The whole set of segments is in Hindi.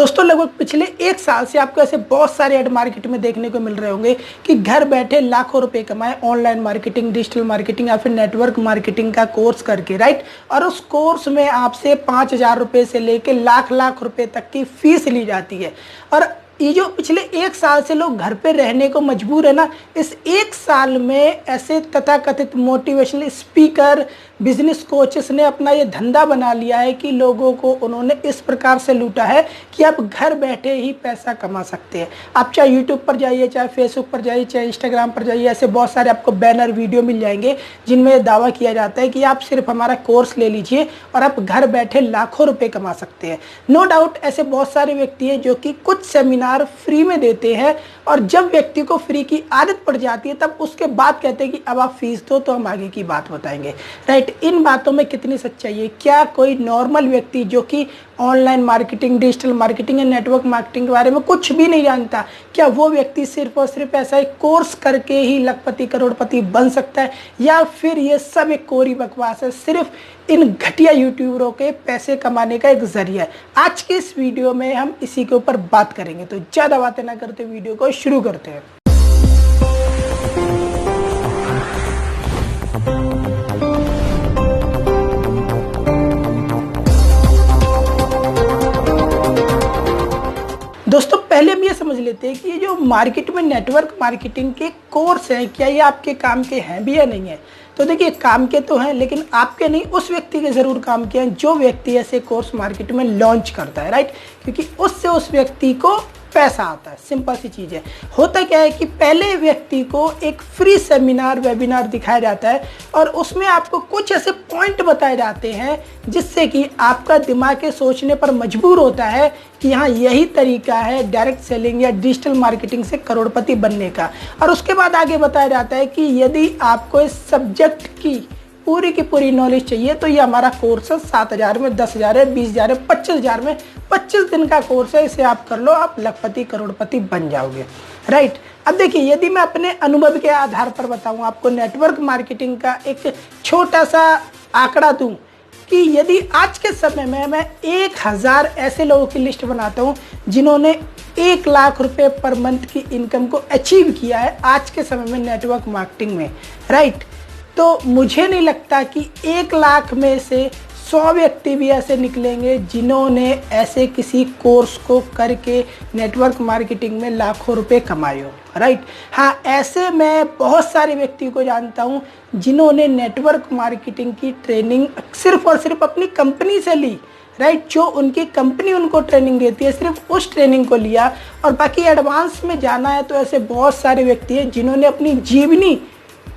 दोस्तों लगभग पिछले एक साल से आपको ऐसे बहुत सारे ऐड मार्केट में देखने को मिल रहे होंगे कि घर बैठे लाखों रुपए कमाए ऑनलाइन मार्केटिंग, डिजिटल मार्केटिंग या फिर नेटवर्क मार्केटिंग का कोर्स करके, राइट। और उस कोर्स में आपसे 5,000 रुपये से लेके लाख लाख रुपए तक की फीस ली जाती है। और ये जो पिछले एक साल से लोग घर पे रहने को मजबूर है ना, इस एक साल में ऐसे तथाकथित मोटिवेशनल स्पीकर, बिजनेस कोचेस ने अपना ये धंधा बना लिया है कि लोगों को उन्होंने इस प्रकार से लूटा है कि आप घर बैठे ही पैसा कमा सकते हैं। आप चाहे यूट्यूब पर जाइए, चाहे फेसबुक पर जाइए, चाहे इंस्टाग्राम पर जाइए, ऐसे बहुत सारे आपको बैनर वीडियो मिल जाएंगे जिनमें दावा किया जाता है कि आप सिर्फ हमारा कोर्स ले लीजिए और आप घर बैठे लाखों रुपए कमा सकते हैं। नो डाउट ऐसे बहुत सारे व्यक्ति हैं जो कि कुछ सेमिनार फ्री में देते हैं और जब व्यक्ति को फ्री की आदत पड़ जाती है तब उसके बाद कहते हैं कि अब आप फीस दो तो हम आगे की बात बताएंगे, राइट। इन बातों में कितनी सच्चाई है? क्या कोई नॉर्मल व्यक्ति जो कि ऑनलाइन मार्केटिंग, डिजिटल मार्केटिंग या नेटवर्क मार्केटिंग के बारे में कुछ भी नहीं जानता, क्या वो व्यक्ति सिर्फ और सिर्फ ऐसा एक कोर्स करके ही लखपति करोड़पति बन सकता है? या फिर ये सब एक कोरी बकवास है, सिर्फ इन घटिया यूट्यूबरों के पैसे कमाने का एक जरिया है? आज के इस वीडियो में हम इसी के ऊपर बात करेंगे, तो ज़्यादा बातें ना करते वीडियो को शुरू करते हैं। दोस्तों पहले हम ये समझ लेते हैं कि ये जो मार्केट में नेटवर्क मार्केटिंग के कोर्स हैं, क्या ये आपके काम के हैं भी या नहीं है? तो देखिए, काम के तो हैं, लेकिन आपके नहीं, उस व्यक्ति के ज़रूर काम के हैं जो व्यक्ति ऐसे कोर्स मार्केट में लॉन्च करता है, राइट। क्योंकि उससे उस व्यक्ति को पैसा आता है, सिंपल सी चीज़ है। होता क्या है कि पहले व्यक्ति को एक फ्री सेमिनार, वेबिनार दिखाया जाता है और उसमें आपको कुछ ऐसे पॉइंट बताए जाते हैं जिससे कि आपका दिमाग के सोचने पर मजबूर होता है कि हाँ, यही तरीका है डायरेक्ट सेलिंग या डिजिटल मार्केटिंग से करोड़पति बनने का। और उसके बाद आगे बताया जाता है कि यदि आपको इस सब्जेक्ट की पूरी नॉलेज चाहिए तो ये हमारा कोर्स है, 7,000 में, 10,000 है, 20,000 है, 25,000 में, 25 दिन का कोर्स है, इसे आप कर लो, आप लखपति करोड़पति बन जाओगे, राइट। अब देखिए, यदि मैं अपने अनुभव के आधार पर बताऊं आपको नेटवर्क मार्केटिंग का एक छोटा सा आंकड़ा दूं कि यदि आज के समय में मैं 1,000 ऐसे लोगों की लिस्ट बनाता हूं जिन्होंने 1 लाख रुपए पर मंथ की इनकम को अचीव किया है आज के समय में नेटवर्क मार्केटिंग में, राइट, तो मुझे नहीं लगता कि 1 लाख में से 100 व्यक्ति भी ऐसे निकलेंगे जिन्होंने ऐसे किसी कोर्स को करके नेटवर्क मार्केटिंग में लाखों रुपए कमाए हो, राइट। हाँ, ऐसे मैं बहुत सारे व्यक्ति को जानता हूँ जिन्होंने नेटवर्क मार्केटिंग की ट्रेनिंग सिर्फ और सिर्फ अपनी कंपनी से ली, राइट। जो उनकी कंपनी उनको ट्रेनिंग देती है, सिर्फ उस ट्रेनिंग को लिया और बाकी एडवांस में जाना है तो ऐसे बहुत सारे व्यक्ति हैं जिन्होंने अपनी जीवनी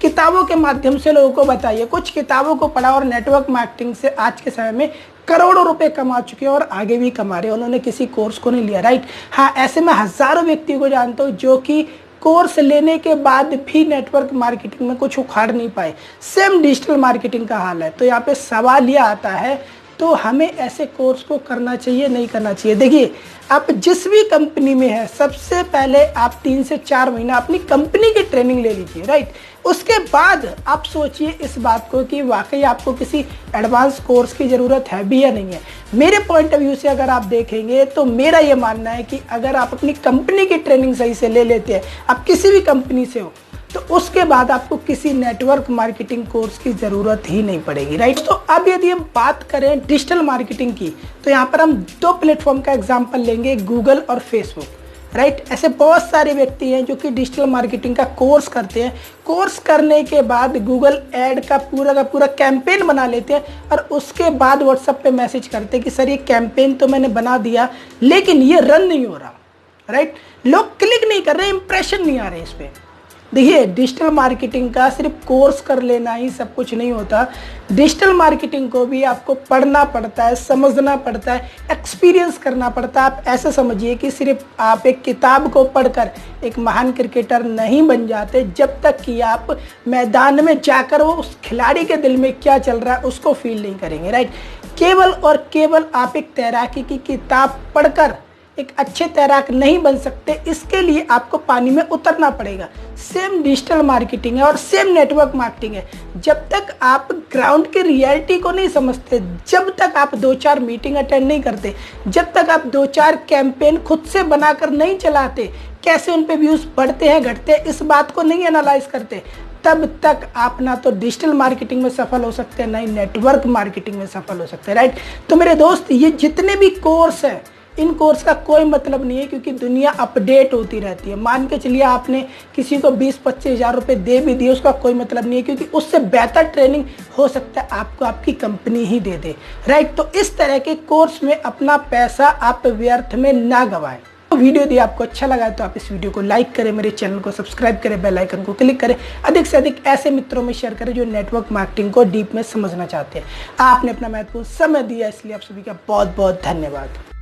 किताबों के माध्यम से लोगों को बताइए, कुछ किताबों को पढ़ा और नेटवर्क मार्केटिंग से आज के समय में करोड़ों रुपए कमा चुके हैं और आगे भी कमा रहे हैं, उन्होंने किसी कोर्स को नहीं लिया, राइट। हाँ, ऐसे मैं हज़ारों व्यक्ति को जानता हूँ जो कि कोर्स लेने के बाद भी नेटवर्क मार्केटिंग में कुछ उखाड़ नहीं पाए। सेम डिजिटल मार्केटिंग का हाल है। तो यहाँ पे सवाल यह आता है, तो हमें ऐसे कोर्स को करना चाहिए, नहीं करना चाहिए? देखिए, आप जिस भी कंपनी में है, सबसे पहले आप 3 से 4 महीना अपनी कंपनी की ट्रेनिंग ले लीजिए, राइट। उसके बाद आप सोचिए इस बात को कि वाकई आपको किसी एडवांस कोर्स की ज़रूरत है भी या नहीं है। मेरे पॉइंट ऑफ व्यू से अगर आप देखेंगे तो मेरा ये मानना है कि अगर आप अपनी कंपनी की ट्रेनिंग सही से ले लेते हैं, आप किसी भी कंपनी से हो, तो उसके बाद आपको किसी नेटवर्क मार्केटिंग कोर्स की ज़रूरत ही नहीं पड़ेगी, राइट। तो अब यदि हम बात करें डिजिटल मार्केटिंग की, तो यहाँ पर हम 2 प्लेटफॉर्म का एग्जांपल लेंगे, गूगल और फेसबुक, राइट। ऐसे बहुत सारे व्यक्ति हैं जो कि डिजिटल मार्केटिंग का कोर्स करते हैं। कोर्स करने के बाद गूगल ऐड का पूरा कैंपेन बना लेते हैं और उसके बाद व्हाट्सएप पे मैसेज करते हैं कि सर, ये कैंपेन तो मैंने बना दिया लेकिन ये रन नहीं हो रहा, राइट। लोग क्लिक नहीं कर रहे, इंप्रेशन नहीं आ रहे इस पर। देखिए, डिजिटल मार्केटिंग का सिर्फ कोर्स कर लेना ही सब कुछ नहीं होता। डिजिटल मार्केटिंग को भी आपको पढ़ना पड़ता है, समझना पड़ता है, एक्सपीरियंस करना पड़ता है। आप ऐसा समझिए कि सिर्फ आप एक किताब को पढ़कर एक महान क्रिकेटर नहीं बन जाते जब तक कि आप मैदान में जाकर वो उस खिलाड़ी के दिल में क्या चल रहा है उसको फील नहीं करेंगे, राइट। केवल और केवल आप एक तैराकी की किताब पढ़कर एक अच्छे तैराक नहीं बन सकते, इसके लिए आपको पानी में उतरना पड़ेगा। सेम डिजिटल मार्केटिंग है और सेम नेटवर्क मार्केटिंग है। जब तक आप ग्राउंड की रियलिटी को नहीं समझते, जब तक आप 2-4 मीटिंग अटेंड नहीं करते, जब तक आप 2-4 कैंपेन खुद से बनाकर नहीं चलाते, कैसे उन पे व्यूज बढ़ते हैं घटते हैं इस बात को नहीं एनालाइज करते, तब तक आप ना तो डिजिटल मार्केटिंग में सफल हो सकते हैं, ना ही नेटवर्क मार्केटिंग में सफल हो सकते हैं, राइट। तो मेरे दोस्त, ये जितने भी कोर्स हैं, इन कोर्स का कोई मतलब नहीं है, क्योंकि दुनिया अपडेट होती रहती है। मान के चलिए आपने किसी को 20-25 हज़ार रुपये दे भी दिए, उसका कोई मतलब नहीं है, क्योंकि उससे बेहतर ट्रेनिंग हो सकता है आपको आपकी कंपनी ही दे दे, राइट। तो इस तरह के कोर्स में अपना पैसा आप व्यर्थ में ना गंवाएं। तो वीडियो यदि आपको अच्छा लगा तो आप इस वीडियो को लाइक करें, मेरे चैनल को सब्सक्राइब करें, बेल आइकन को क्लिक करें, अधिक से अधिक ऐसे मित्रों में शेयर करें जो नेटवर्क मार्केटिंग को डीप में समझना चाहते हैं। आपने अपना महत्वपूर्ण समय दिया, इसलिए आप सभी का बहुत बहुत धन्यवाद।